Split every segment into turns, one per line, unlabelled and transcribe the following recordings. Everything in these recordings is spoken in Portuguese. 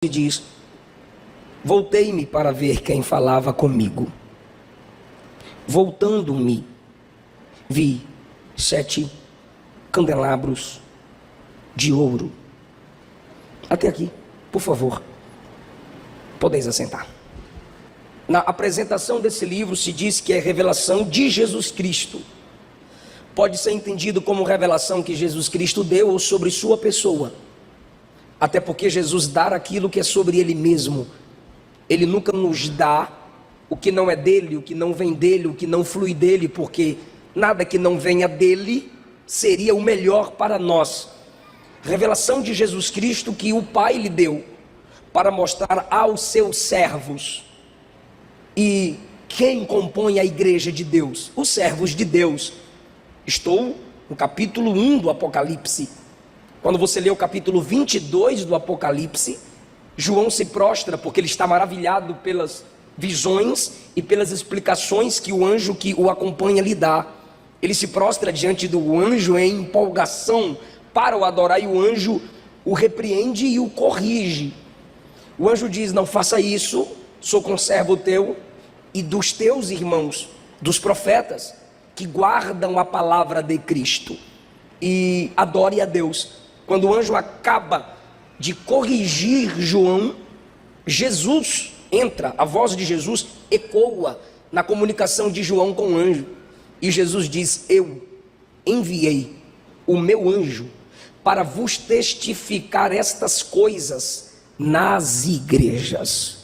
e diz: voltei-me para ver quem falava comigo. Voltando-me, vi 7 candelabros de ouro. Até aqui, por favor, podeis assentar. Na apresentação desse livro se diz que é revelação de Jesus Cristo. Pode ser entendido como revelação que Jesus Cristo deu ou sobre sua pessoa. Até porque Jesus dá aquilo que é sobre Ele mesmo. Ele nunca nos dá o que não é dele, o que não vem dele, o que não flui dele, porque nada que não venha dele seria o melhor para nós. Revelação de Jesus Cristo que o Pai lhe deu para mostrar aos seus servos. E quem compõe a igreja de Deus? Os servos de Deus. Estou no capítulo 1 do Apocalipse. Quando você lê o capítulo 22 do Apocalipse, João se prostra porque ele está maravilhado pelas visões e pelas explicações que o anjo que o acompanha lhe dá. Ele se prostra diante do anjo em empolgação para o adorar, e o anjo o repreende e o corrige. O anjo diz: não faça isso, sou conservo teu e dos teus irmãos, dos profetas, que guardam a palavra de Cristo, e adore a Deus. Quando o anjo acaba de corrigir João, Jesus entra, a voz de Jesus ecoa na comunicação de João com o anjo, e Jesus diz: eu enviei o meu anjo para vos testificar estas coisas nas igrejas.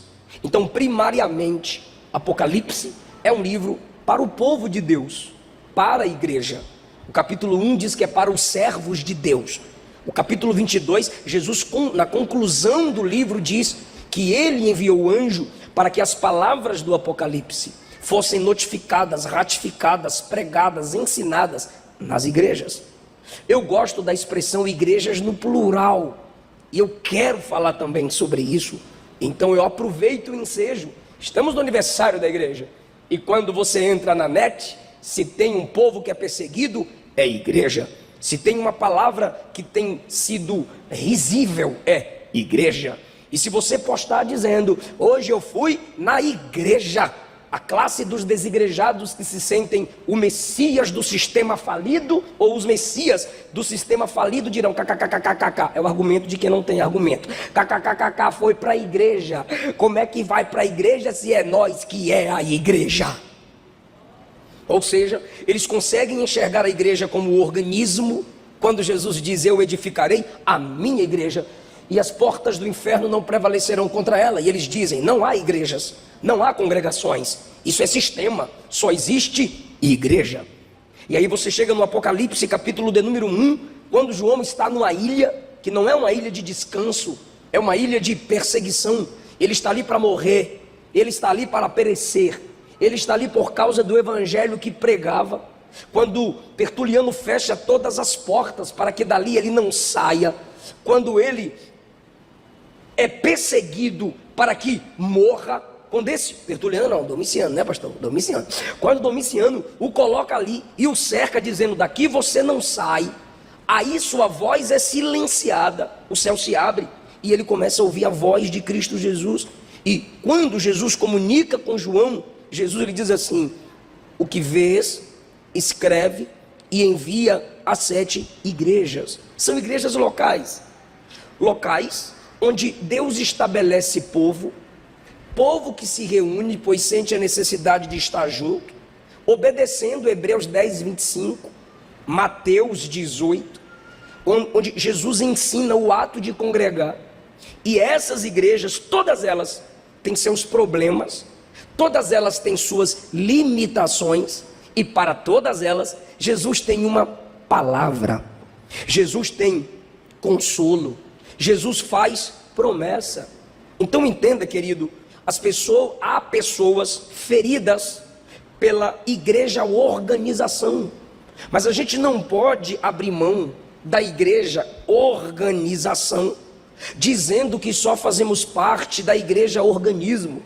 Então, primariamente, Apocalipse é um livro para o povo de Deus, para a igreja. O capítulo 1 diz que é para os servos de Deus. O capítulo 22, Jesus, na conclusão do livro, diz que ele enviou o anjo para que as palavras do Apocalipse fossem notificadas, ratificadas, pregadas, ensinadas nas igrejas. Eu gosto da expressão igrejas no plural, e eu quero falar também sobre isso. Então eu aproveito o ensejo. Estamos no aniversário da igreja, e quando você entra na net, se tem um povo que é perseguido, é igreja. Se tem uma palavra que tem sido risível, é igreja. E se você postar dizendo: hoje eu fui na igreja, a classe dos desigrejados que se sentem o Messias do sistema falido, ou os Messias do sistema falido, dirão kkkkkk. É o argumento de quem não tem argumento. Kkkk foi para a igreja. Como é que vai para a igreja se é nós que é a igreja? Ou seja, eles conseguem enxergar a igreja como organismo, quando Jesus diz: eu edificarei a minha igreja, e as portas do inferno não prevalecerão contra ela. E eles dizem: não há igrejas, não há congregações, isso é sistema, só existe igreja. E aí você chega no Apocalipse, capítulo de número 1, quando João está numa ilha, que não é uma ilha de descanso, é uma ilha de perseguição. Ele está ali para morrer, ele está ali para perecer. Ele está ali por causa do evangelho que pregava. Quando Tertuliano fecha todas as portas para que dali ele não saia, quando ele é perseguido para que morra, quando esse Tertuliano, não, Domiciano, né, pastor? Domiciano. Quando Domiciano o coloca ali e o cerca dizendo: daqui você não sai, aí sua voz é silenciada, o céu se abre e ele começa a ouvir a voz de Cristo Jesus. E quando Jesus comunica com João, Jesus lhe diz assim: o que vês, escreve e envia a 7 igrejas. São igrejas locais, locais onde Deus estabelece povo que se reúne, pois sente a necessidade de estar junto, obedecendo Hebreus 10, 25, Mateus 18, onde Jesus ensina o ato de congregar. E essas igrejas, todas elas têm seus problemas, todas elas têm suas limitações, e para todas elas, Jesus tem uma palavra, Jesus tem consolo, Jesus faz promessa. Então entenda, querido, há pessoas feridas pela igreja organização, mas a gente não pode abrir mão da igreja organização, dizendo que só fazemos parte da igreja organismo.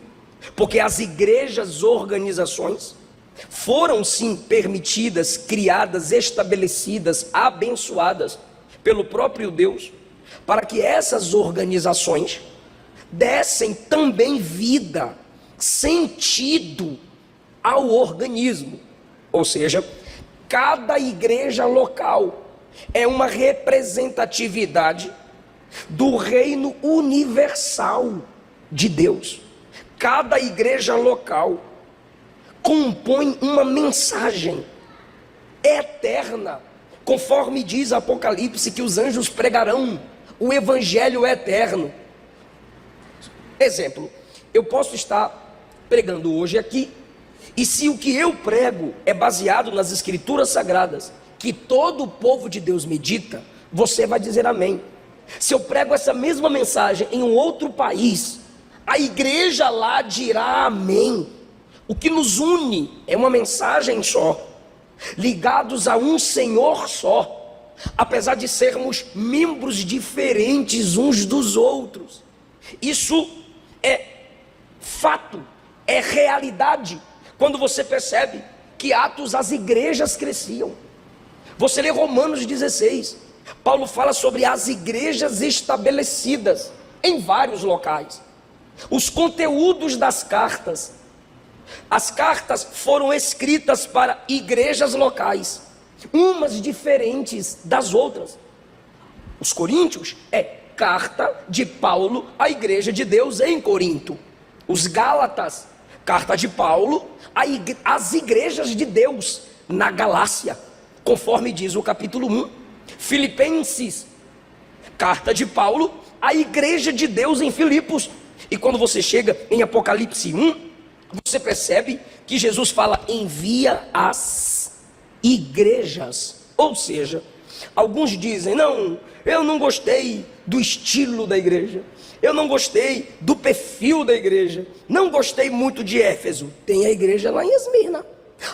Porque as igrejas organizações foram sim permitidas, criadas, estabelecidas, abençoadas pelo próprio Deus, para que essas organizações dessem também vida, sentido ao organismo. Ou seja, cada igreja local é uma representatividade do reino universal de Deus. Cada igreja local compõe uma mensagem eterna, conforme diz Apocalipse, que os anjos pregarão o evangelho eterno. Exemplo, eu posso estar pregando hoje aqui, e se o que eu prego é baseado nas escrituras sagradas, que todo o povo de Deus medita, você vai dizer amém. Se eu prego essa mesma mensagem em um outro país, a igreja lá dirá amém. O que nos une é uma mensagem só, ligados a um Senhor só, apesar de sermos membros diferentes uns dos outros. Isso é fato, é realidade. Quando você percebe que Atos, as igrejas cresciam. Você lê Romanos 16, Paulo fala sobre as igrejas estabelecidas em vários locais. Os conteúdos das cartas, as cartas foram escritas para igrejas locais, umas diferentes das outras. Os Coríntios é carta de Paulo à igreja de Deus em Corinto. Os Gálatas, carta de Paulo às igrejas de Deus na Galácia, conforme diz o capítulo 1. Filipenses, carta de Paulo à igreja de Deus em Filipos. E quando você chega em Apocalipse 1, você percebe que Jesus fala: envia as igrejas. Ou seja, alguns dizem: não, eu não gostei do estilo da igreja, eu não gostei do perfil da igreja, não gostei muito de Éfeso. Tem a igreja lá em Esmirna.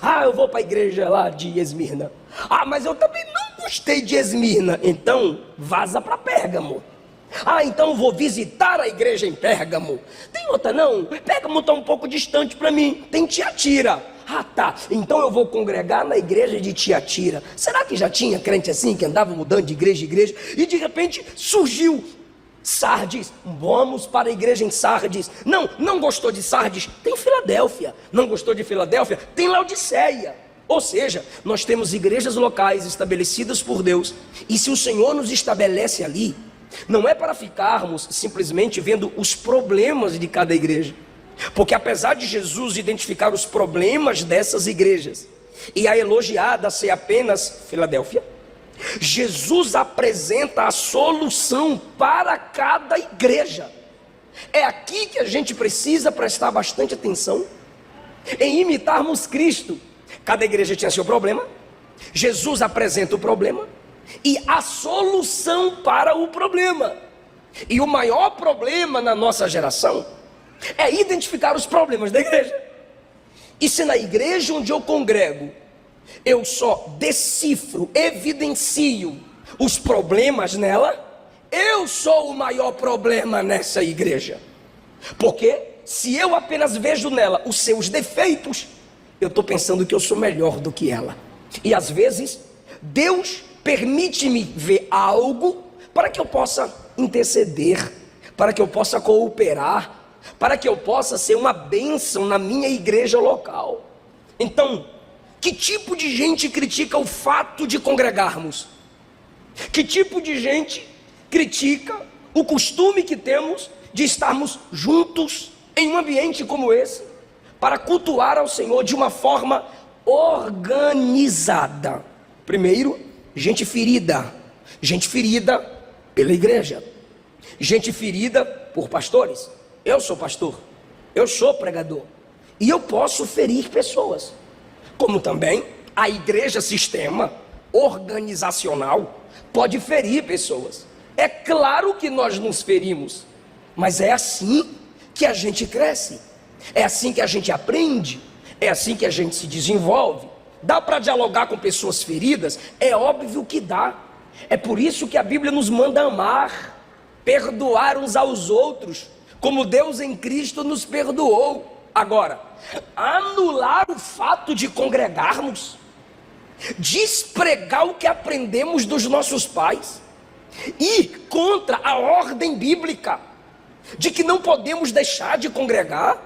Ah, eu vou para a igreja lá de Esmirna. Ah, mas eu também não gostei de Esmirna. Então vaza para Pérgamo. Ah, então vou visitar a igreja em Pérgamo. Tem outra não? Pérgamo está um pouco distante para mim. Tem Tiatira. Ah, tá, então eu vou congregar na igreja de Tiatira. Será que já tinha crente assim, que andava mudando de igreja em igreja, e de repente surgiu Sardes? Vamos para a igreja em Sardes. Não gostou de Sardes? Tem Filadélfia. Não gostou de Filadélfia? Tem Laodiceia. Ou seja, nós temos igrejas locais estabelecidas por Deus, e se o Senhor nos estabelece ali, não é para ficarmos simplesmente vendo os problemas de cada igreja, porque apesar de Jesus identificar os problemas dessas igrejas e a elogiada ser apenas Filadélfia, Jesus apresenta a solução para cada igreja. É aqui que a gente precisa prestar bastante atenção em imitarmos Cristo. Cada igreja tinha seu problema, Jesus apresenta o problema e a solução para o problema. E o maior problema na nossa geração é identificar os problemas da igreja. E se na igreja onde eu congrego eu só decifro, evidencio os problemas nela, eu sou o maior problema nessa igreja. Porque se eu apenas vejo nela os seus defeitos, eu estou pensando que eu sou melhor do que ela. E às vezes Deus permite-me ver algo para que eu possa interceder, para que eu possa cooperar, para que eu possa ser uma bênção na minha igreja local. Então, que tipo de gente critica o fato de congregarmos? Que tipo de gente critica o costume que temos de estarmos juntos em um ambiente como esse, para cultuar ao Senhor de uma forma organizada? Primeiro, gente ferida pela igreja, gente ferida por pastores. Eu sou pastor, eu sou pregador, e eu posso ferir pessoas, como também a igreja sistema organizacional pode ferir pessoas. É claro que nós nos ferimos, mas é assim que a gente cresce, é assim que a gente aprende, é assim que a gente se desenvolve. Dá para dialogar com pessoas feridas? É óbvio que dá. É por isso que a Bíblia nos manda amar, perdoar uns aos outros, como Deus em Cristo nos perdoou. Agora, anular o fato de congregarmos, despregar o que aprendemos dos nossos pais, ir contra a ordem bíblica, de que não podemos deixar de congregar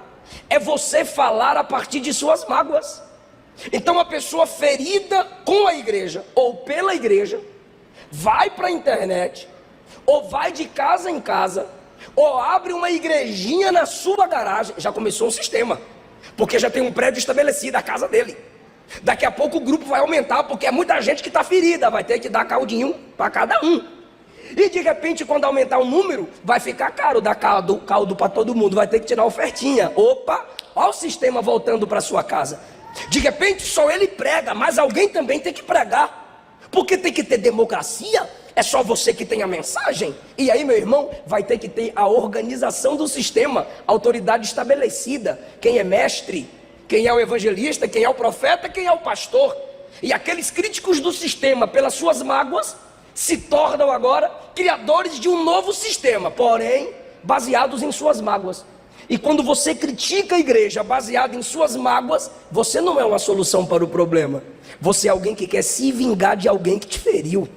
é você falar a partir de suas mágoas. Então a pessoa ferida com a igreja ou pela igreja vai para a internet, ou vai de casa em casa, ou abre uma igrejinha na sua garagem. Já começou um sistema, porque já tem um prédio estabelecido, a casa dele. Daqui a pouco o grupo vai aumentar, porque é muita gente que está ferida, vai ter que dar caldinho para cada um. E de repente, quando aumentar o número, vai ficar caro dar caldo para todo mundo, vai ter que tirar ofertinha. Opa, olha o sistema voltando para sua casa. De repente só ele prega, mas alguém também tem que pregar, porque tem que ter democracia. É só você que tem a mensagem? E aí, meu irmão, vai ter que ter a organização do sistema, a autoridade estabelecida. Quem é mestre, quem é o evangelista, quem é o profeta, quem é o pastor. E aqueles críticos do sistema, pelas suas mágoas, se tornam agora criadores de um novo sistema, porém baseados em suas mágoas. E quando você critica a igreja baseado em suas mágoas, você não é uma solução para o problema. Você é alguém que quer se vingar de alguém que te feriu.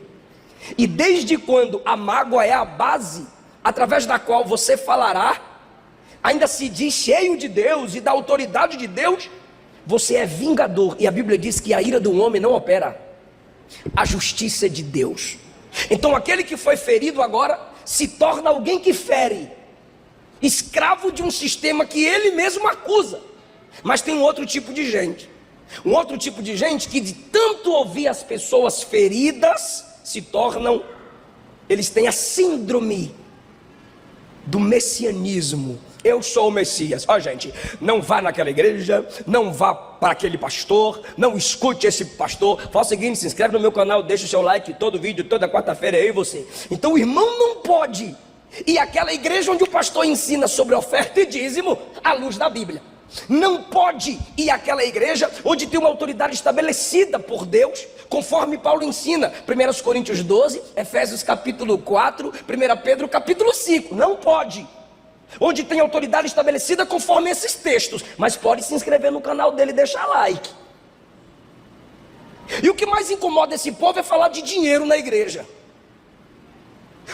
E desde quando a mágoa é a base através da qual você falará, ainda se diz cheio de Deus e da autoridade de Deus, você é vingador. E a Bíblia diz que a ira do homem não opera, a justiça é de Deus. Então aquele que foi ferido agora se torna alguém que fere, escravo de um sistema que ele mesmo acusa. Mas tem um outro tipo de gente, que de tanto ouvir as pessoas feridas, se tornam, eles têm a síndrome do messianismo. Eu sou o Messias. Ó, gente, não vá naquela igreja, não vá para aquele pastor, não escute esse pastor. Fala o seguinte, se inscreve no meu canal, deixa o seu like, todo vídeo, toda quarta-feira, eu e você. Então o irmão não pode ir àquela igreja onde o pastor ensina sobre oferta e dízimo à luz da Bíblia. Não pode ir àquela igreja onde tem uma autoridade estabelecida por Deus, conforme Paulo ensina, 1 Coríntios 12, Efésios capítulo 4, 1 Pedro capítulo 5, não pode. Onde tem autoridade estabelecida conforme esses textos, mas pode se inscrever no canal dele e deixar like. E o que mais incomoda esse povo é falar de dinheiro na igreja.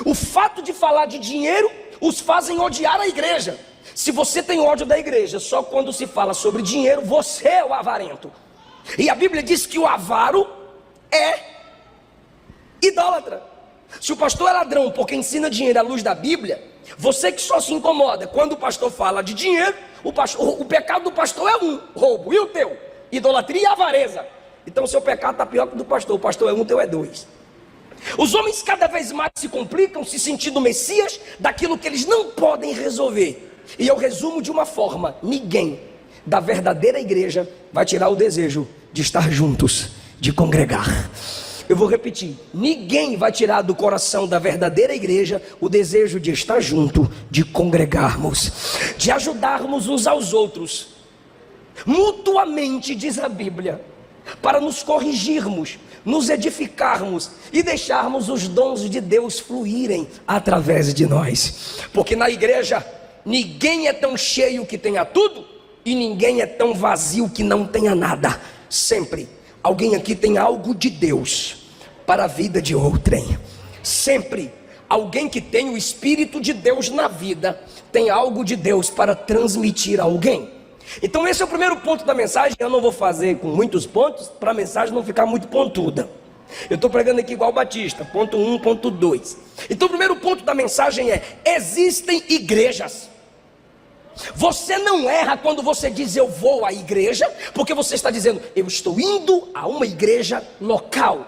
O fato de falar de dinheiro os fazem odiar a igreja. Se você tem ódio da igreja só quando se fala sobre dinheiro, você é o avarento. E a Bíblia diz que o avaro é idólatra. Se o pastor é ladrão porque ensina dinheiro à luz da Bíblia, você que só se incomoda quando o pastor fala de dinheiro, o pecado do pastor é um, roubo, e o teu? Idolatria e avareza. Então seu pecado está pior que o do pastor, o pastor é um, o teu é dois. Os homens cada vez mais se complicam, se sentindo messias daquilo que eles não podem resolver. E eu resumo de uma forma: ninguém da verdadeira igreja vai tirar o desejo de estar juntos, de congregar. Eu vou repetir: ninguém vai tirar do coração da verdadeira igreja o desejo de estar junto, de congregarmos, de ajudarmos uns aos outros, mutuamente, diz a Bíblia, para nos corrigirmos, nos edificarmos e deixarmos os dons de Deus fluírem através de nós. Porque na igreja ninguém é tão cheio que tenha tudo, e ninguém é tão vazio que não tenha nada. Sempre alguém aqui tem algo de Deus para a vida de outrem. Sempre alguém que tem o Espírito de Deus na vida tem algo de Deus para transmitir a alguém. Então esse é o primeiro ponto da mensagem. Eu não vou fazer com muitos pontos para a mensagem não ficar muito pontuda. Eu estou pregando aqui igual Batista, ponto 1, ponto 2. Então o primeiro ponto da mensagem é: existem igrejas. Você não erra quando você diz eu vou à igreja, porque você está dizendo eu estou indo a uma igreja local.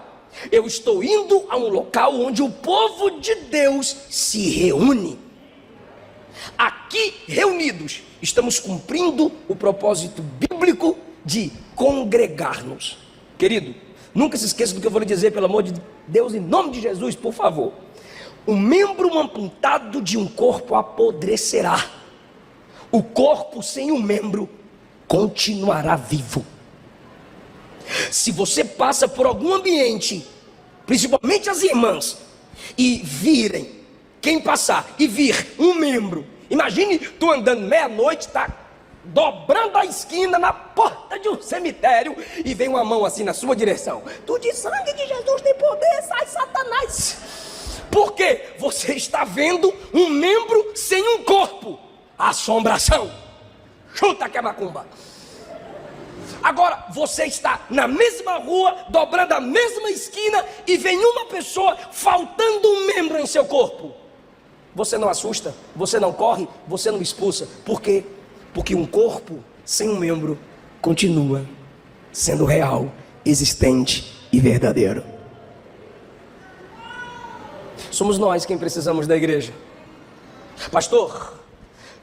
Eu estou indo a um local onde o povo de Deus se reúne. Aqui reunidos estamos cumprindo o propósito bíblico de congregar-nos. Querido, nunca se esqueça do que eu vou lhe dizer, pelo amor de Deus, em nome de Jesus, por favor. Um membro amputado de um corpo apodrecerá. O corpo sem um membro continuará vivo. Se você passa por algum ambiente, principalmente as irmãs, e virem, quem passar e vir um membro, imagine tu andando meia-noite, tá dobrando a esquina na porta de um cemitério, e vem uma mão assim na sua direção: tu de sangue de Jesus tem poder, sai Satanás. Por quê? Você está vendo um membro sem um corpo. Assombração. Chuta que é macumba. Agora, você está na mesma rua, dobrando a mesma esquina, e vem uma pessoa faltando um membro em seu corpo. Você não assusta, você não corre, você não expulsa. Por quê? Porque um corpo sem um membro continua sendo real, existente e verdadeiro. Somos nós quem precisamos da igreja. Pastor,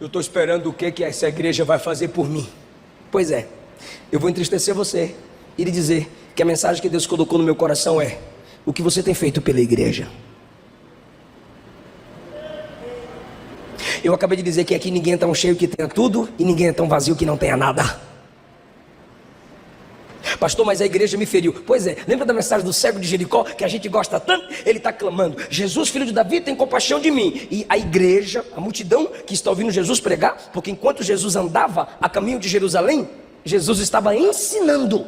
eu estou esperando o que essa igreja vai fazer por mim. Pois é, eu vou entristecer você e lhe dizer que a mensagem que Deus colocou no meu coração é: o que você tem feito pela igreja? Eu acabei de dizer que aqui ninguém é tão cheio que tenha tudo e ninguém é tão vazio que não tenha nada. Pastor, mas a igreja me feriu. Pois é, lembra da mensagem do cego de Jericó, que a gente gosta tanto? Ele está clamando: Jesus, filho de Davi, tem compaixão de mim. E a igreja, a multidão que está ouvindo Jesus pregar, porque enquanto Jesus andava a caminho de Jerusalém, Jesus estava ensinando.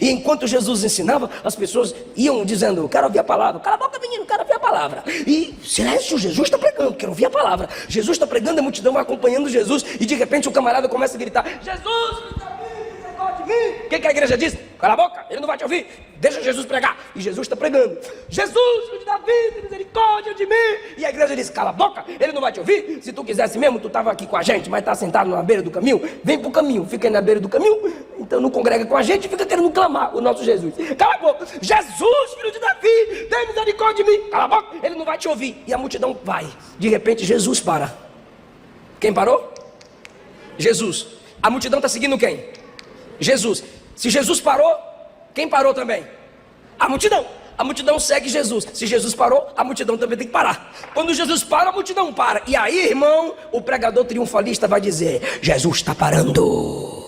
E enquanto Jesus ensinava, as pessoas iam dizendo: quero ouvir a palavra. Cala a boca, menino, quero ouvir a palavra. E silêncio, Jesus está pregando, quero ouvir a palavra. Jesus está pregando, a multidão vai acompanhando Jesus. E de repente o camarada começa a gritar: Jesus, filho de Davi, de mim. O que a igreja diz? Cala a boca, ele não vai te ouvir, deixa Jesus pregar. E Jesus está pregando: Jesus, filho de Davi, tem misericórdia de mim. E a igreja diz: cala a boca, ele não vai te ouvir. Se tu quisesse mesmo, tu estava aqui com a gente, mas está sentado na beira do caminho. Vem para o caminho, fica aí na beira do caminho. Então não congrega com a gente e fica querendo clamar o nosso Jesus. Cala a boca, Jesus, filho de Davi, tem misericórdia de mim. Cala a boca, ele não vai te ouvir. E a multidão vai. De repente Jesus para. Quem parou? Jesus. A multidão está seguindo quem? Jesus. Se Jesus parou, quem parou também? A multidão. A multidão segue Jesus. Se Jesus parou, a multidão também tem que parar. Quando Jesus para, a multidão para. E aí, irmão, o pregador triunfalista vai dizer: Jesus está parando.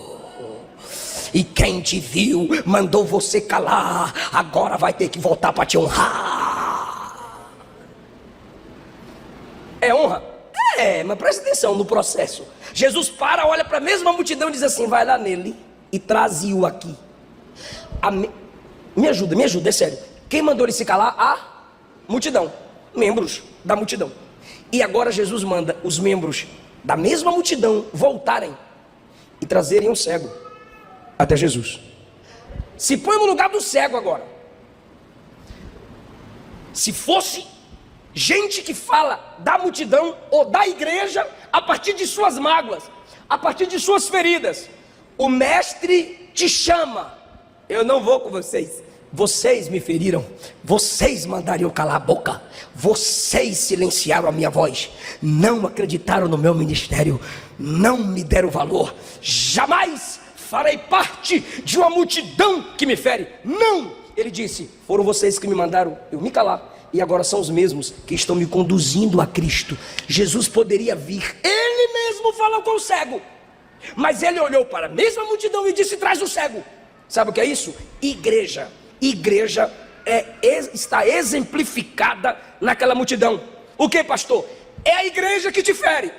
E quem te viu mandou você calar, agora vai ter que voltar para te honrar. É honra? É, mas presta atenção no processo. Jesus para, olha para a mesma multidão e diz assim: vai lá nele e traze-o aqui. Me ajuda, é sério. Quem mandou ele se calar? A multidão. Membros da multidão. E agora Jesus manda os membros da mesma multidão voltarem e trazerem um cego até Jesus. Se põe no lugar do cego agora. Se fosse gente que fala da multidão ou da igreja a partir de suas mágoas, a partir de suas feridas, o mestre te chama: eu não vou com vocês. Vocês me feriram, vocês mandaram eu calar a boca, vocês silenciaram a minha voz, não acreditaram no meu ministério, não me deram valor. Jamais farei parte de uma multidão que me fere. Não! Ele disse: foram vocês que me mandaram eu me calar, e agora são os mesmos que estão me conduzindo a Cristo. Jesus poderia vir, ele mesmo falou com o cego, mas ele olhou para a mesma multidão e disse: traz o cego. Sabe o que é isso? Igreja está exemplificada naquela multidão. O que, pastor? É a igreja que te fere,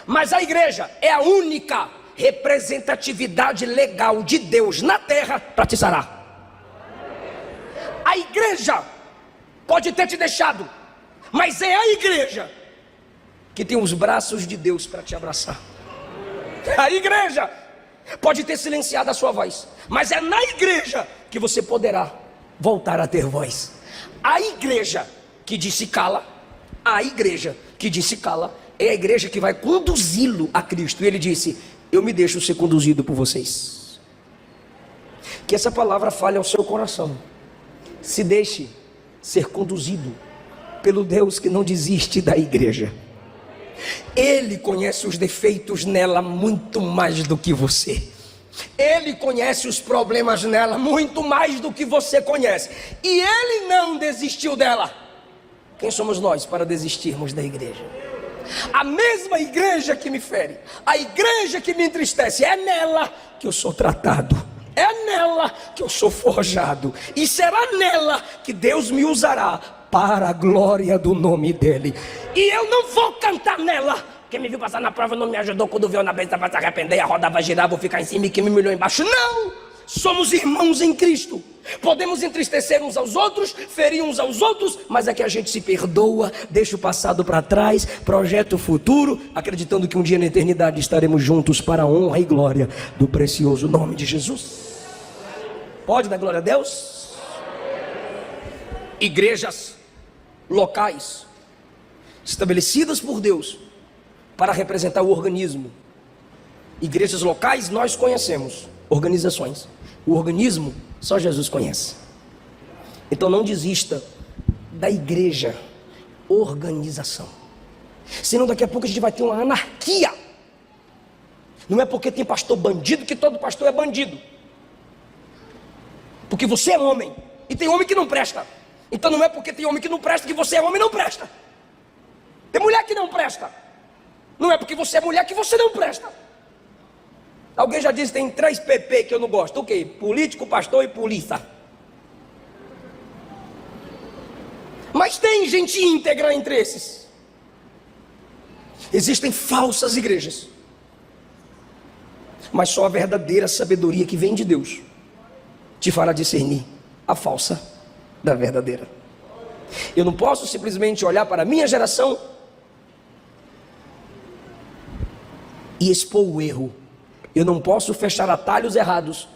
mas a igreja é a única representatividade legal de Deus na terra para te sarar. A igreja pode ter te deixado, mas é a igreja que tem os braços de Deus para te abraçar. A igreja pode ter silenciado a sua voz, mas é na igreja que você poderá voltar a ter voz. A igreja que disse cala, é a igreja que vai conduzi-lo a Cristo. E ele disse: eu me deixo ser conduzido por vocês. Que essa palavra fale ao seu coração. Se deixe ser conduzido pelo Deus que não desiste da igreja. Ele conhece os defeitos nela muito mais do que você. Ele conhece os problemas nela muito mais do que você conhece. E ele não desistiu dela. Quem somos nós para desistirmos da igreja? A mesma igreja que me fere, a igreja que me entristece, é nela que eu sou tratado, é nela que eu sou forjado, e será nela que Deus me usará para a glória do nome dele. E eu não vou cantar nela: quem me viu passar na prova não me ajudou, quando viu na besta vai se arrepender, a roda vai girar, vou ficar em cima, e quem me humilhou embaixo. Não! somos irmãos em Cristo. Podemos entristecer uns aos outros, ferir uns aos outros, mas é que a gente se perdoa, deixa o passado para trás, projeta o futuro, acreditando que um dia na eternidade estaremos juntos para a honra e glória do precioso nome de Jesus. Pode dar glória a Deus? Igrejas locais estabelecidas por Deus para representar o organismo. Igrejas locais nós conhecemos, organizações. O organismo só Jesus conhece. Então não desista da igreja, organização. Senão daqui a pouco a gente vai ter uma anarquia. Não é porque tem pastor bandido que todo pastor é bandido. Porque você é homem e tem homem que não presta. Então não é porque tem homem que não presta que você é homem e não presta. Tem mulher que não presta. Não é porque você é mulher que você não presta. Alguém já disse que tem 3 PP que eu não gosto. O quê? Político, pastor e polícia. Mas tem gente íntegra entre esses. Existem falsas igrejas. Mas só a verdadeira sabedoria que vem de Deus te fará discernir a falsa da verdadeira. Eu não posso simplesmente olhar para a minha geração e expor o erro. Eu não posso fechar atalhos errados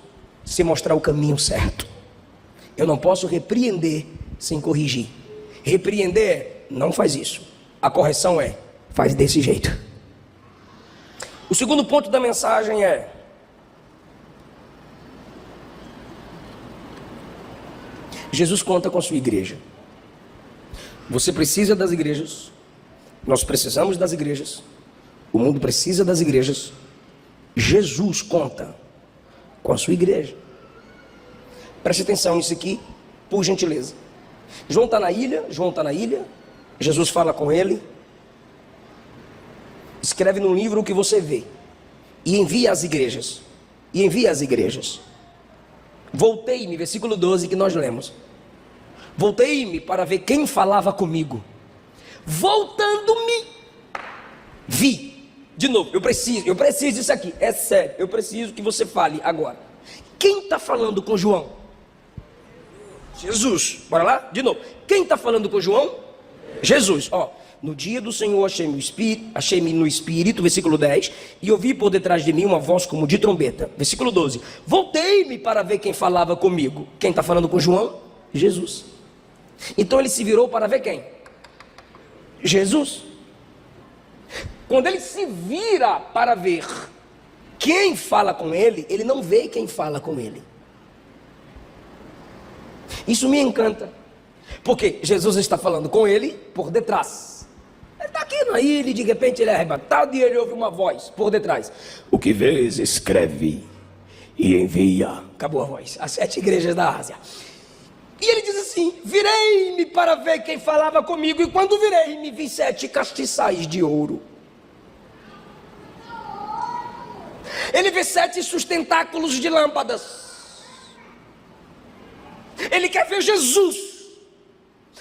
sem mostrar o caminho certo. Eu não posso repreender sem corrigir. Repreender não faz isso. A correção faz desse jeito. O segundo ponto da mensagem é: Jesus conta com a sua igreja. Você precisa das igrejas. Nós precisamos das igrejas. O mundo precisa das igrejas. Jesus conta com a sua igreja. Preste atenção nisso aqui, por gentileza. João está na ilha. Jesus fala com ele. Escreve num livro o que você vê. E envia às igrejas. Voltei-me, versículo 12 que nós lemos. Voltei-me para ver quem falava comigo. Voltando-me, vi. De novo, eu preciso disso aqui, é sério, eu preciso que você fale agora. Quem está falando com João? Jesus, bora lá? De novo, quem está falando com João? Jesus, no dia do Senhor achei-me no Espírito, versículo 10, e ouvi por detrás de mim uma voz como de trombeta, versículo 12, voltei-me para ver quem falava comigo. Quem está falando com João? Jesus. Então ele se virou para ver quem? Jesus. Quando ele se vira para ver quem fala com ele, ele não vê quem fala com ele. Isso me encanta, porque Jesus está falando com ele por detrás. Ele está aqui na ilha e de repente ele é arrebatado e ele ouve uma voz por detrás. O que vês, escreve e envia. Acabou a voz. As 7 igrejas da Ásia. E ele diz assim: virei-me para ver quem falava comigo, e quando virei-me, vi 7 castiçais de ouro. Ele vê 7 sustentáculos de lâmpadas. Ele quer ver Jesus,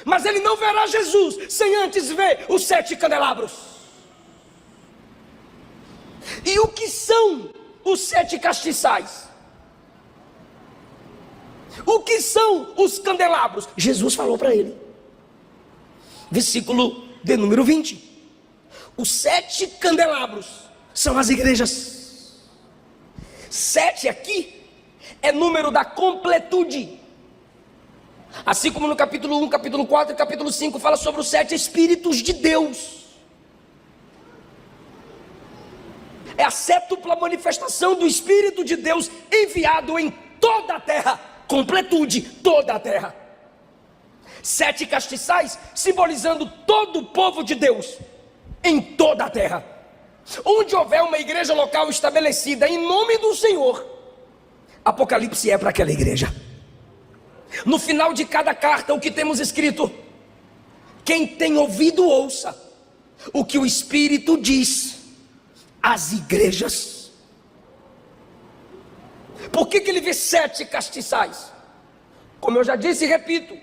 mas ele não verá Jesus sem antes ver os 7 candelabros. E o que são os 7 castiçais? O que são os candelabros? Jesus falou para ele. Versículo de número 20. Os 7 candelabros são as igrejas. 7 aqui é número da completude. Assim como no capítulo 1, capítulo 4 e capítulo 5 fala sobre os 7 Espíritos de Deus. É a sétupla manifestação do Espírito de Deus enviado em toda a terra. Completude, toda a terra. 7 castiçais simbolizando todo o povo de Deus em toda a terra. Onde houver uma igreja local estabelecida em nome do Senhor, Apocalipse é para aquela igreja. No final de cada carta, o que temos escrito? Quem tem ouvido, ouça o que o Espírito diz às igrejas. Por que ele vê 7 castiçais? Como eu já disse e repito,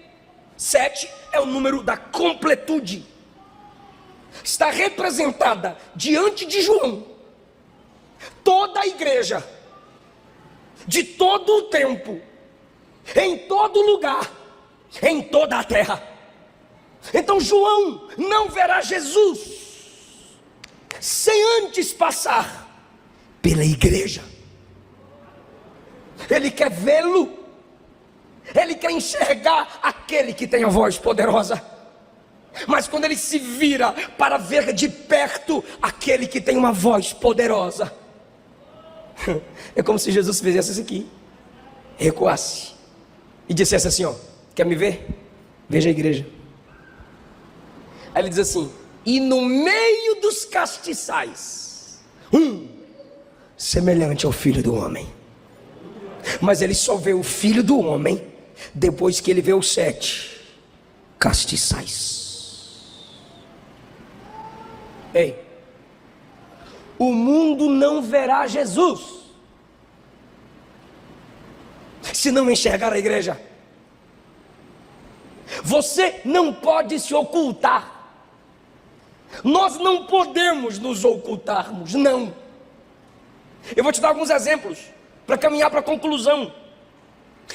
7 é o número da completude. Está representada diante de João toda a igreja de todo o tempo, em todo lugar, em toda a terra. Então João não verá Jesus sem antes passar pela igreja. Ele quer vê-lo, ele quer enxergar aquele que tem a voz poderosa. Mas quando ele se vira para ver de perto aquele que tem uma voz poderosa, é como se Jesus fizesse isso aqui, recuasse e dissesse assim: ó, quer me ver? Veja a igreja. Aí ele diz assim: e no meio dos castiçais, semelhante ao Filho do Homem. Mas ele só vê o Filho do Homem depois que ele vê os 7 castiçais. Ei, o mundo não verá Jesus se não enxergar a igreja. Você não pode se ocultar. Nós não podemos nos ocultarmos, não. Eu vou te dar alguns exemplos para caminhar para a conclusão.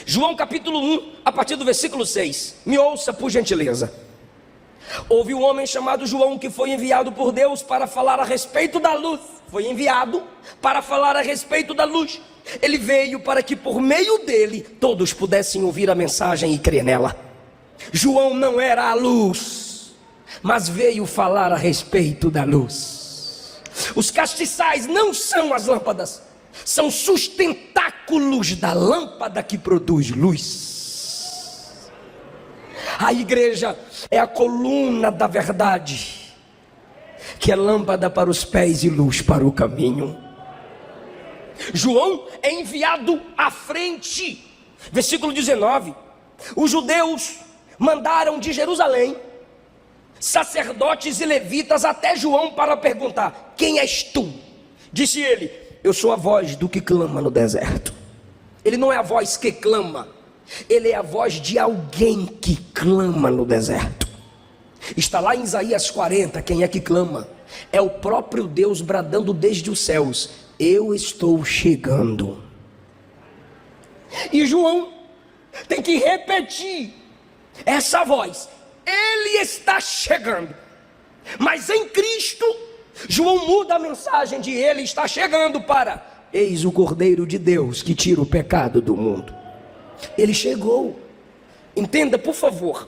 João capítulo 1, a partir do versículo 6. Me ouça por gentileza. Houve um homem chamado João que foi enviado por Deus para falar a respeito da luz. Foi enviado para falar a respeito da luz. Ele veio para que por meio dele todos pudessem ouvir a mensagem e crer nela. João não era a luz, mas veio falar a respeito da luz. Os castiçais não são as lâmpadas, são sustentáculos da lâmpada que produz luz. A igreja é a coluna da verdade, que é lâmpada para os pés e luz para o caminho. João é enviado à frente. Versículo 19. Os judeus mandaram de Jerusalém sacerdotes e levitas até João para perguntar: quem és tu? Disse ele: eu sou a voz do que clama no deserto. Ele não é a voz que clama, ele é a voz de alguém que clama no deserto. Está lá em Isaías 40, quem é que clama? É o próprio Deus bradando desde os céus: eu estou chegando. E João tem que repetir essa voz: ele está chegando. Mas em Cristo, João muda a mensagem de ele está chegando para: eis o Cordeiro de Deus que tira o pecado do mundo. Ele chegou. Entenda, por favor.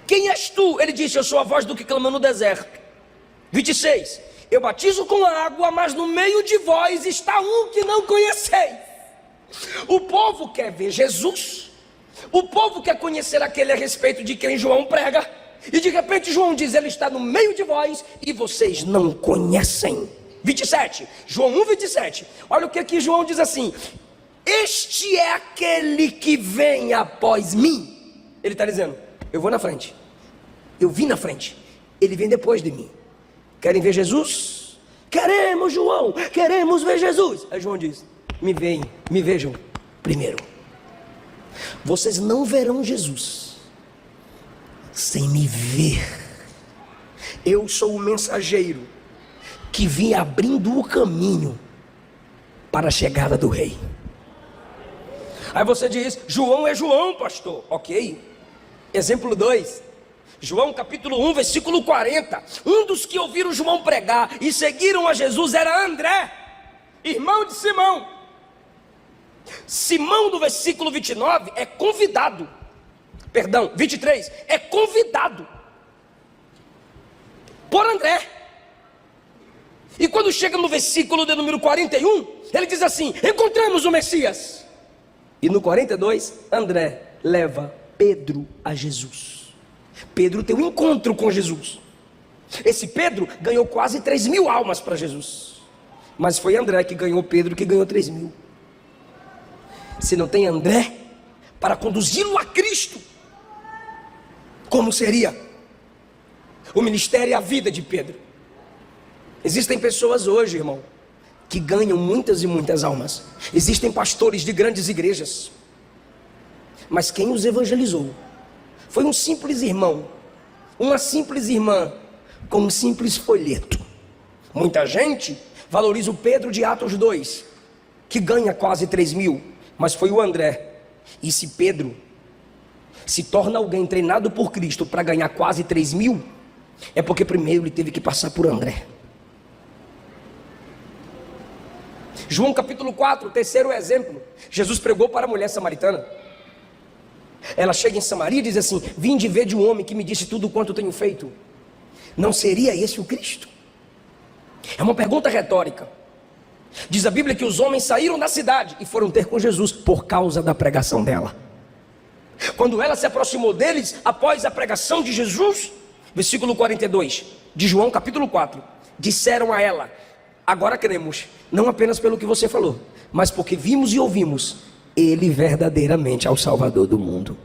Quem és tu? Ele disse: eu sou a voz do que clama no deserto. 26. Eu batizo com água, mas no meio de vós está um que não conheceis. O povo quer ver Jesus. O povo quer conhecer aquele a respeito de quem João prega. E de repente João diz: ele está no meio de vós e vocês não conhecem. 27. João 1, 27. Olha o que aqui João diz assim: este é aquele que vem após mim. Ele está dizendo: eu vou na frente, eu vim na frente, ele vem depois de mim. Querem ver Jesus? Queremos, João, queremos ver Jesus. Aí João diz: me vejam primeiro. Vocês não verão Jesus sem me ver. Eu sou o mensageiro que vim abrindo o caminho para a chegada do rei. Aí você diz: João é João, pastor. Ok. Exemplo 2. João capítulo 1, versículo 40. Um dos que ouviram João pregar e seguiram a Jesus era André, irmão de Simão. Simão, do versículo 29, é convidado. Perdão, 23, é convidado por André. E quando chega no versículo de número 41, ele diz assim: encontramos o Messias. E no 42, André leva Pedro a Jesus. Pedro tem um encontro com Jesus. Esse Pedro ganhou quase 3.000 almas para Jesus. Mas foi André que ganhou Pedro, que ganhou 3.000. Se não tem André para conduzi-lo a Cristo, como seria o ministério e a vida de Pedro? Existem pessoas hoje, irmão, que ganham muitas e muitas almas. Existem pastores de grandes igrejas, mas quem os evangelizou foi um simples irmão, uma simples irmã, com um simples folheto. Muita gente valoriza o Pedro de Atos 2, que ganha quase 3.000, mas foi o André. E se Pedro se torna alguém treinado por Cristo para ganhar quase 3.000, é porque primeiro ele teve que passar por André. João capítulo 4, terceiro exemplo. Jesus pregou para a mulher samaritana. Ela chega em Samaria e diz assim: vinde ver de um homem que me disse tudo quanto tenho feito. Não seria esse o Cristo? É uma pergunta retórica. Diz a Bíblia que os homens saíram da cidade e foram ter com Jesus por causa da pregação dela. Quando ela se aproximou deles após a pregação de Jesus, versículo 42 de João capítulo 4, disseram a ela: agora cremos, não apenas pelo que você falou, mas porque vimos e ouvimos, ele verdadeiramente é o Salvador do mundo.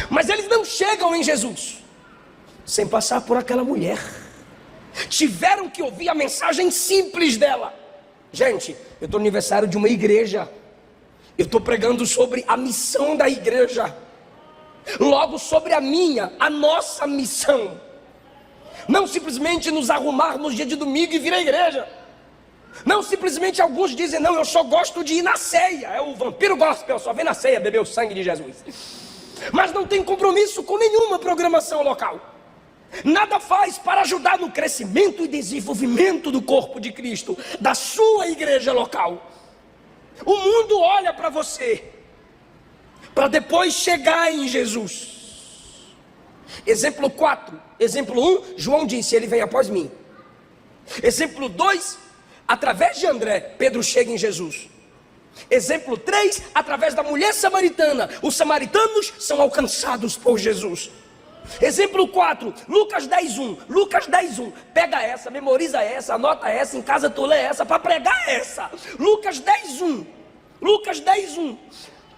Mas eles não chegam em Jesus sem passar por aquela mulher. Tiveram que ouvir a mensagem simples dela. Gente, eu estou no aniversário de uma igreja. Eu estou pregando sobre a missão da igreja. Logo sobre a nossa missão. Não simplesmente nos arrumarmos dia de domingo e vir à igreja. Não simplesmente alguns dizem: não, eu só gosto de ir na ceia. É o vampiro gospel, só vem na ceia beber o sangue de Jesus. Mas não tem compromisso com nenhuma programação local. Nada faz para ajudar no crescimento e desenvolvimento do corpo de Cristo, da sua igreja local. O mundo olha para você, para depois chegar em Jesus. Exemplo 4, exemplo 1, João disse: ele vem após mim. Exemplo 2, através de André, Pedro chega em Jesus. Exemplo 3, através da mulher samaritana, os samaritanos são alcançados por Jesus. Exemplo 4, Lucas 10:1. Lucas 10:1. Pega essa, memoriza essa, anota essa, em casa tu lê essa, para pregar essa. Lucas 10:1. Lucas 10:1.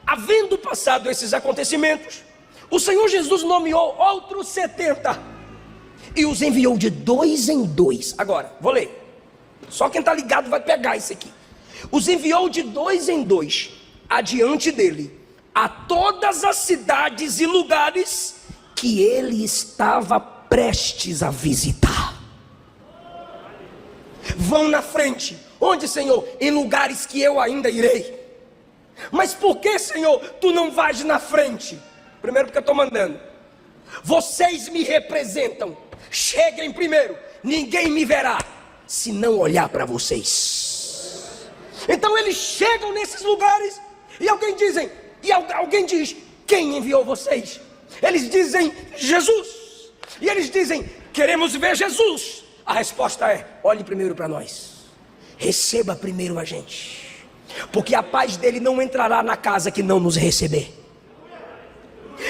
Havendo passado esses acontecimentos, o Senhor Jesus nomeou outros 70 e os enviou de 2 em 2. Agora, vou ler. Só quem está ligado vai pegar isso aqui. Os enviou de 2 em 2 adiante dele a todas as cidades e lugares que ele estava prestes a visitar. Vão na frente. Onde, Senhor? Em lugares que eu ainda irei. Mas por que, Senhor, tu não vais na frente? Primeiro porque eu estou mandando. Vocês me representam. Cheguem primeiro. Ninguém me verá se não olhar para vocês. Então eles chegam nesses lugares e alguém diz: quem enviou vocês? Eles dizem: Jesus. E eles dizem: queremos ver Jesus. A resposta é: olhe primeiro para nós. Receba primeiro a gente, porque a paz dele não entrará na casa que não nos receber.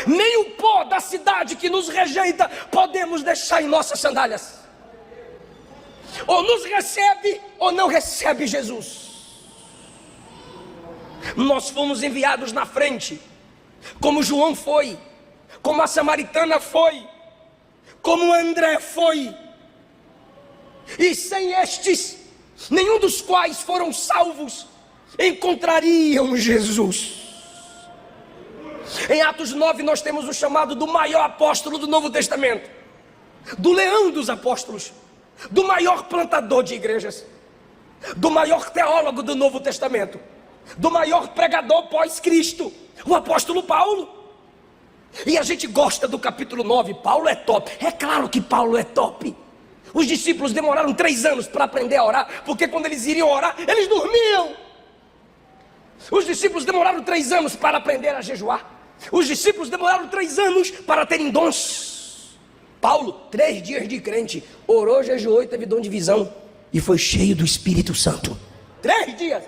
Nem o pó da cidade que nos rejeita podemos deixar em nossas sandálias. Ou nos recebe ou não recebe Jesus. Nós fomos enviados na frente, como João foi, como a samaritana foi, como André foi. E sem estes, nenhum dos quais foram salvos, encontrariam Jesus. Em Atos 9 nós temos o chamado do maior apóstolo do Novo Testamento, do leão dos apóstolos, do maior plantador de igrejas, do maior teólogo do Novo Testamento, do maior pregador pós-Cristo, o apóstolo Paulo. E a gente gosta do capítulo 9, Paulo é top. É claro que Paulo é top. Os discípulos demoraram 3 anos para aprender a orar, porque quando eles iriam orar, eles dormiam. Os discípulos demoraram 3 anos para aprender a jejuar. Os discípulos demoraram 3 anos para terem dons. Paulo, 3 dias de crente, orou, jejuou e teve dom de visão, e foi cheio do Espírito Santo. 3 dias.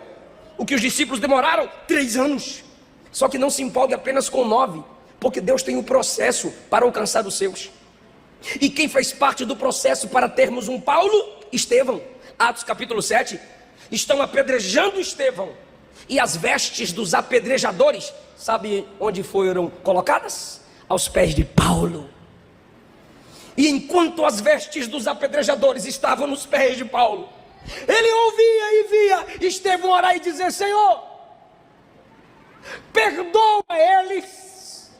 O que os discípulos demoraram 3 anos. Só que não se empolgue apenas com 9, porque Deus tem um processo para alcançar os seus. E quem fez parte do processo para termos um Paulo? Estevão. Atos capítulo 7. Estão apedrejando Estevão, e as vestes dos apedrejadores, sabe onde foram colocadas? Aos pés de Paulo. E enquanto as vestes dos apedrejadores estavam nos pés de Paulo, ele ouvia e via Estevão orar e dizer: Senhor, perdoa eles.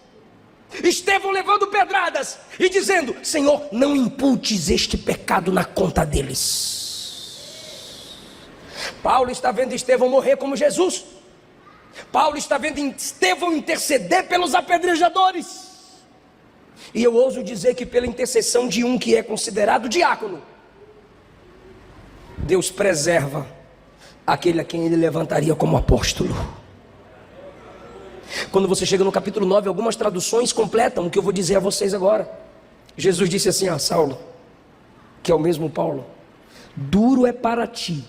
Estevão levando pedradas e dizendo: Senhor, não imputes este pecado na conta deles. Paulo está vendo Estevão morrer como Jesus. Paulo está vendo Estevão interceder pelos apedrejadores. E eu ouso dizer que pela intercessão de um que é considerado diácono, Deus preserva aquele a quem ele levantaria como apóstolo. Quando você chega no capítulo 9, algumas traduções completam o que eu vou dizer a vocês agora. Jesus disse assim a Saulo, que é o mesmo Paulo: duro é para ti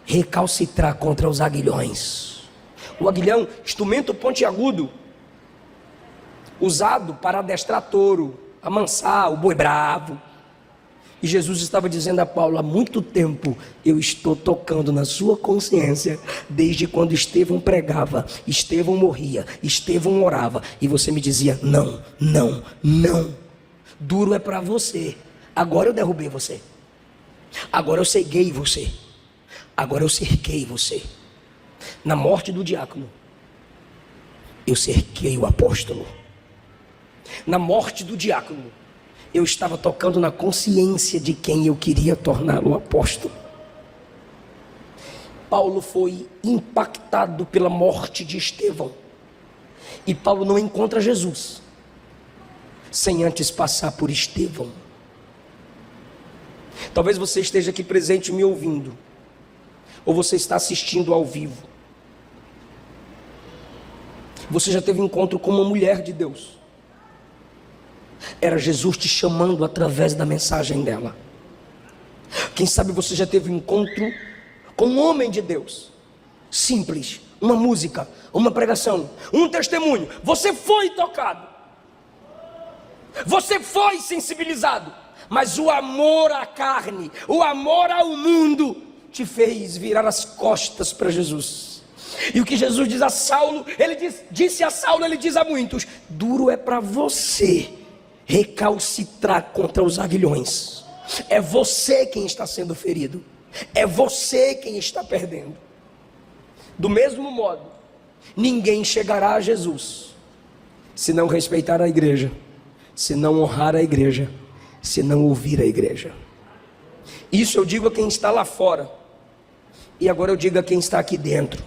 recalcitrar contra os aguilhões. O aguilhão, instrumento pontiagudo, usado para adestrar touro, amansar o boi bravo. E Jesus estava dizendo a Paulo: há muito tempo eu estou tocando na sua consciência, desde quando Estevão pregava, Estevão morria, Estevão orava, e você me dizia: não, não, não, duro é para você. Agora eu derrubei você, agora eu ceguei você, agora eu cerquei você. Na morte do diácono, eu cerquei o apóstolo. Na morte do diácono, eu estava tocando na consciência de quem eu queria torná-lo apóstolo. Paulo foi impactado pela morte de Estevão. E Paulo não encontra Jesus sem antes passar por Estevão. Talvez você esteja aqui presente me ouvindo, ou você está assistindo ao vivo. Você já teve encontro com uma mulher de Deus. Era Jesus te chamando através da mensagem dela. Quem sabe você já teve um encontro com um homem de Deus. Simples, uma música, uma pregação, um testemunho. Você foi tocado, você foi sensibilizado, mas o amor à carne, o amor ao mundo te fez virar as costas para Jesus. E o que Jesus diz a Saulo, disse a Saulo, ele diz a muitos: duro é para você recalcitrar contra os aguilhões. É você quem está sendo ferido, é você quem está perdendo. Do mesmo modo, ninguém chegará a Jesus se não respeitar a igreja, se não honrar a igreja, se não ouvir a igreja. Isso eu digo a quem está lá fora, e agora eu digo a quem está aqui dentro.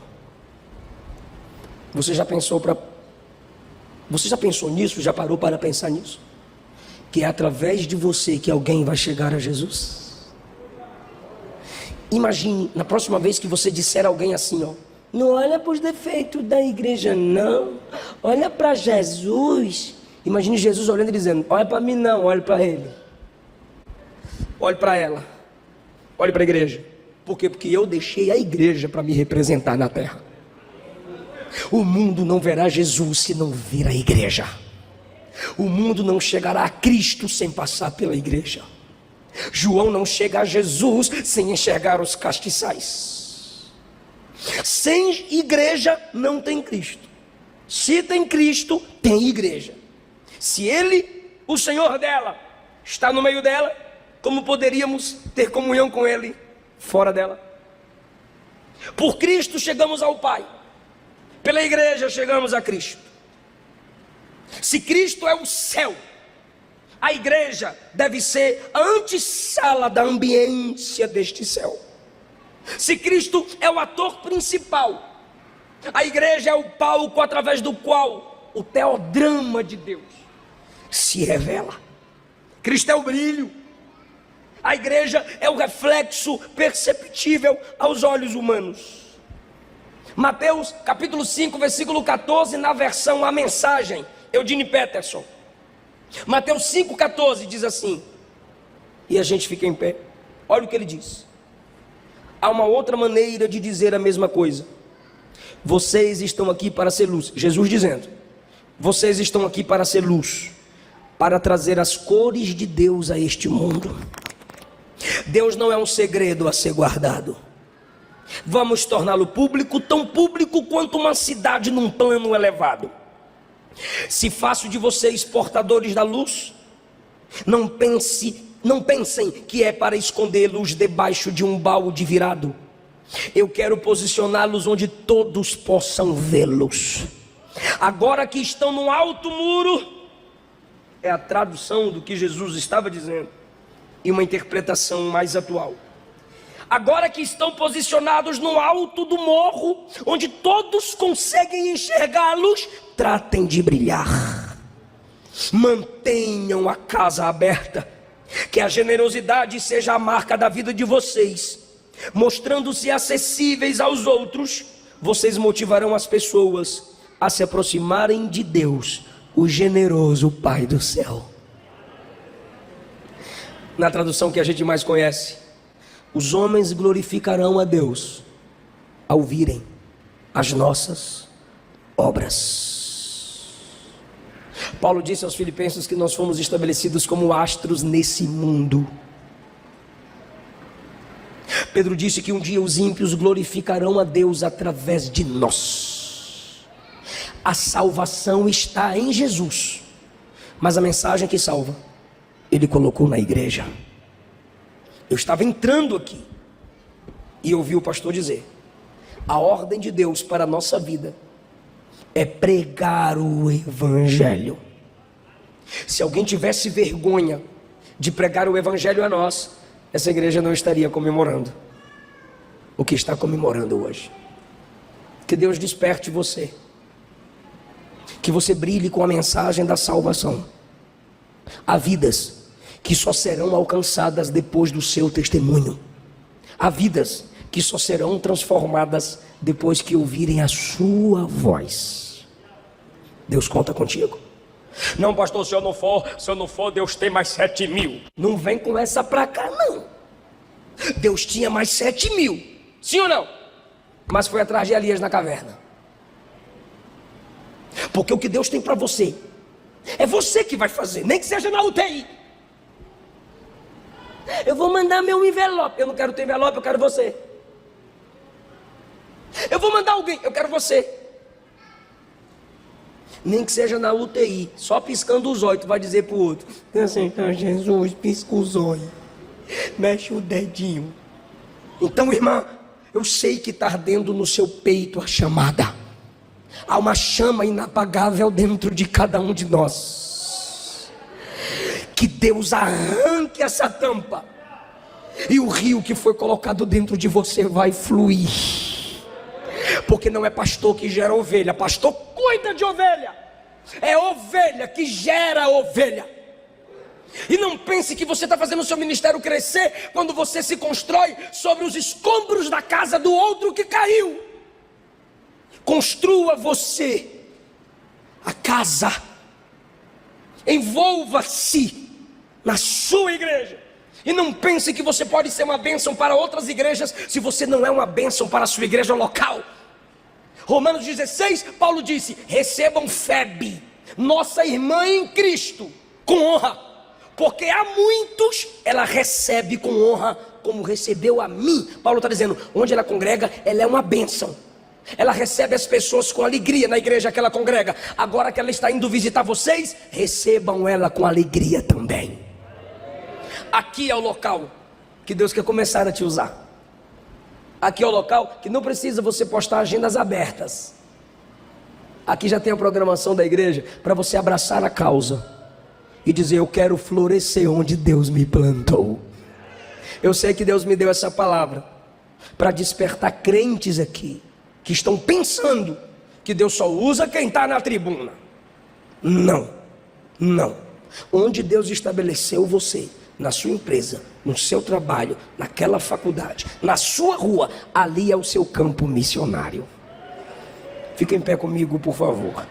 Você já pensou nisso? Já parou para pensar nisso? Que é através de você que alguém vai chegar a Jesus? Imagine, na próxima vez que você disser a alguém assim, ó: não olha para os defeitos da igreja não, olha para Jesus. Imagine Jesus olhando e dizendo: olha para mim não, olha para ele, olhe para ela, olhe para a igreja. Por quê? Porque eu deixei a igreja para me representar na terra. O mundo não verá Jesus se não vir a igreja. O mundo não chegará a Cristo sem passar pela igreja. João não chega a Jesus sem enxergar os castiçais. Sem igreja não tem Cristo. Se tem Cristo, tem igreja. Se Ele, o Senhor dela, está no meio dela, como poderíamos ter comunhão com Ele fora dela? Por Cristo chegamos ao Pai, pela igreja chegamos a Cristo. Se Cristo é o céu, a igreja deve ser a antessala da ambiência deste céu. Se Cristo é o ator principal, a igreja é o palco através do qual o teodrama de Deus se revela. Cristo é o brilho, a igreja é o reflexo perceptível aos olhos humanos. Mateus capítulo 5, versículo 14, na versão A Mensagem, Eugene Peterson. Mateus 5,14 diz assim, e a gente fica em pé. Olha o que ele diz: há uma outra maneira de dizer a mesma coisa. Vocês estão aqui para ser luz. Jesus dizendo: vocês estão aqui para ser luz, para trazer as cores de Deus a este mundo. Deus não é um segredo a ser guardado. Vamos torná-lo público, tão público quanto uma cidade num plano elevado. Se faço de vocês portadores da luz, não pensem que é para escondê-los debaixo de um balde virado. Eu quero posicioná-los onde todos possam vê-los. Agora que estão no alto muro, é a tradução do que Jesus estava dizendo e uma interpretação mais atual. agora que estão posicionados no alto do morro, onde todos conseguem enxergá-los, tratem de brilhar. Mantenham a casa aberta, que a generosidade seja a marca da vida de vocês. Mostrando-se acessíveis aos outros, vocês motivarão as pessoas a se aproximarem de Deus, o generoso Pai do céu. Na tradução que a gente mais conhece, os homens glorificarão a Deus ao virem as nossas obras. Paulo disse aos Filipenses que nós fomos estabelecidos como astros nesse mundo. Pedro disse que um dia os ímpios glorificarão a Deus através de nós. A salvação está em Jesus, mas a mensagem que salva, Ele colocou na igreja. Eu estava entrando aqui e ouvi o pastor dizer: a ordem de Deus para a nossa vida é pregar o Evangelho. Se alguém tivesse vergonha de pregar o Evangelho a nós, essa igreja não estaria comemorando o que está comemorando hoje. Que Deus desperte você, que você brilhe com a mensagem da salvação. Há vidas que só serão alcançadas depois do seu testemunho. Há vidas que só serão transformadas depois que ouvirem a sua voz. Deus conta contigo. Não, pastor, se eu não for, Deus tem mais 7.000. Não vem com essa pra cá, não. Deus tinha mais 7.000, sim ou não? Mas foi atrás de Elias na caverna. Porque o que Deus tem para você, é você que vai fazer, nem que seja na UTI. Eu vou mandar meu envelope. Eu não quero ter envelope, eu quero você. Eu vou mandar alguém, eu quero você. Nem que seja na UTI, só piscando os olhos, tu vai dizer para o outro: Senhor Jesus, pisca os olhos, mexe o dedinho. Então, irmã, eu sei que está ardendo no seu peito a chamada. Há uma chama inapagável dentro de cada um de nós. Que Deus arranque essa tampa, e o rio que foi colocado dentro de você vai fluir. Porque não é pastor que gera ovelha, pastor cuida de ovelha. É ovelha que gera ovelha. E não pense que você está fazendo o seu ministério crescer quando você se constrói sobre os escombros da casa do outro que caiu. Construa você a casa, envolva-se na sua igreja. E não pense que você pode ser uma bênção para outras igrejas se você não é uma bênção para a sua igreja local. Romanos 16, Paulo disse: recebam Febe, nossa irmã em Cristo, com honra, porque a muitos ela recebe com honra, como recebeu a mim. Paulo está dizendo, onde ela congrega, ela é uma bênção. Ela recebe as pessoas com alegria na igreja que ela congrega. Agora que ela está indo visitar vocês, recebam ela com alegria também. Aqui é o local que Deus quer começar a te usar. Aqui é o local que não precisa você postar agendas abertas. Aqui já tem a programação da igreja para você abraçar a causa e dizer: eu quero florescer onde Deus me plantou. Eu sei que Deus me deu essa palavra para despertar crentes aqui que estão pensando que Deus só usa quem está na tribuna. Não, não. Onde Deus estabeleceu você, na sua empresa, no seu trabalho, naquela faculdade, na sua rua, ali é o seu campo missionário. Fica em pé comigo, por favor.